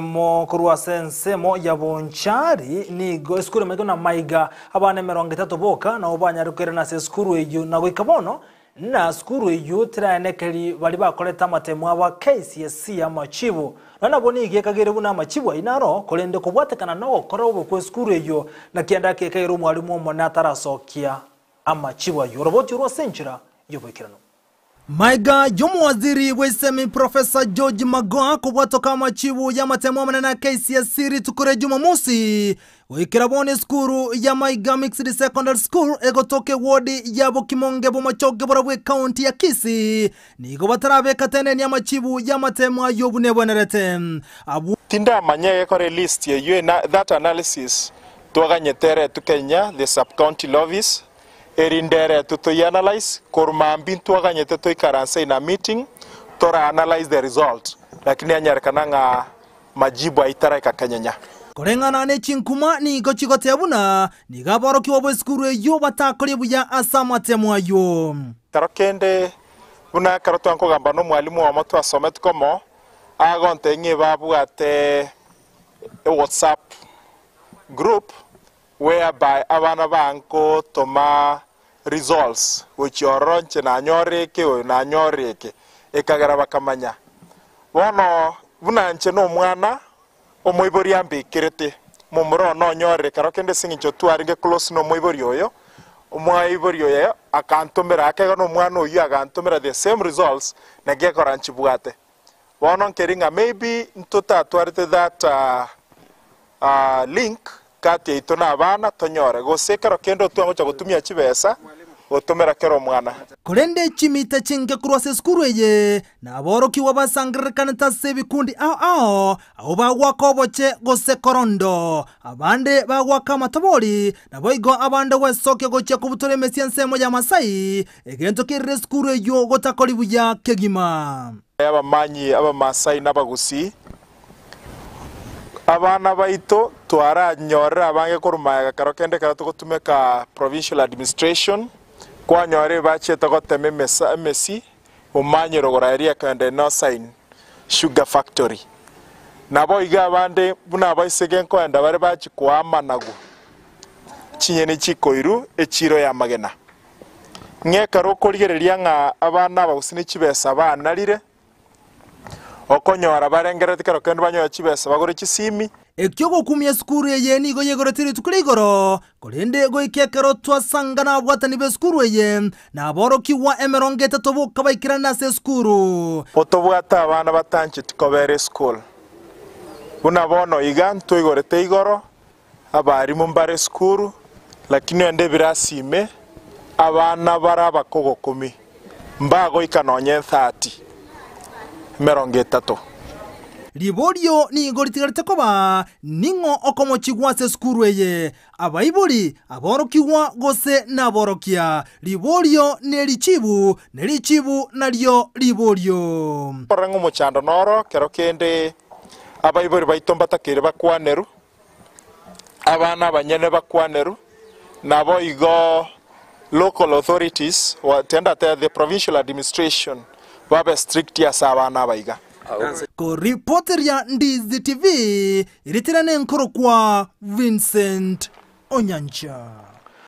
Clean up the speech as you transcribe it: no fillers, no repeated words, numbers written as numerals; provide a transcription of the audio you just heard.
mo kurwa sense mo yabonchari ni go skuru mego na maiga abane 30 boka na obanyarukere na se skuru eyo na goikabono na skuru eyo tiranekeri bali bakoleta matemu aba KCSE amachibo nana boni igekagere buna amachibo inaro kolende kubwatekana no korobo ku skuru eyo na kianda kekairo mwalimu omona atarasokia amachibo yo roboti ro senchira yobekirano Maiga jomu waziri wesemi Professor George Magoha kubwatoka amachibu ya matemu manana KCSE tukure Jumamosi wikirabone skuru ya Maiga Mixed Secondary School egotoke wodi ya Bokimonge bomachoge borabwe county ya Kisii nigo batarabe katene ni amachibu ya matemu ayobune bwenerete tinda manye kore list ye that analysis tuaganyetere tu Kenya the sub county office erindere to analyze kormambi tuaganyete to ikaranse in a meeting tora analyze the result lakini anyarikana nga majibu aitara ikakanyanya korengana ne chinkuma ni gochigote abuna ni gabaro kiwabo skuru eyo batakore buya asama temu ayo karokende buna karoto anko gamba no mwalimu wa moto asome tukomo agonte nge babu ate a WhatsApp group whereby abana banko toma results which oronche na nyoreke o na nyoreke ekagara bakamanya bono bunanche no mwana omoibori ambikirete mumuro no nyoreke karokende singicho twaringe close no moibori oyo omoibori oyo akantomera akega no mwana oyo akantomera the same results na gekoranchi bwate bono nkeringa maybe ntota twarite that link kati itona abana tonyore gosekero kendo twango cha gutumia chibesa otomera kero mwana kolende chimita chinge kurwase skuru eye na aboroki wabasangirikana tase bikundi ao bagwakoboche gose korondo abande bagwaka matabori na boigo abande wesoke goche kubutore mesiense moya Masai egento kirre skuru eyo gotakori buya kegima abamanyi Masai nabagusi abana baito twara nyora abange kurumaya karokende karatugotumeka provincial administration kwa nyore bache tagoteme mesi umanye rogora area kande no sign sugar factory nabo iga bande buna baisegen ko anda bare bachi kwama nago chinyene chikoiru echiro ya magena nge karokorigereria nga abana bagusini chibesa banarire okonyora barengerete karokende banyoya chibesa bagore chisimi ekyogo kumye skuru eye nigo yegorotiri tukurigoro kolende go ikekero twasangana bwatani be skuru eye na boroki wa 30 boka baikirana se skuru otobwata abana batanche tikobere school buna bono iganto igorete igoro abari mumbare skuru lakini ende birasime abana baraba kogo 10 mbago ikanonye 30 Liborio ni goritigarite koba ningo okomochigwa se skuru eye abaibuli aborokiwa gose na borokia Liborio nelichibu naryo Liborio parango mochando noro kerokende abaibuli baitomba takire bakwaneru abana banyene bakwaneru nabo igo local authorities watenda the provincial administration babe strict ya sabana baiga ko reporter ya Ndizi TV iritirane nkoro kwa Vincent Onyancha.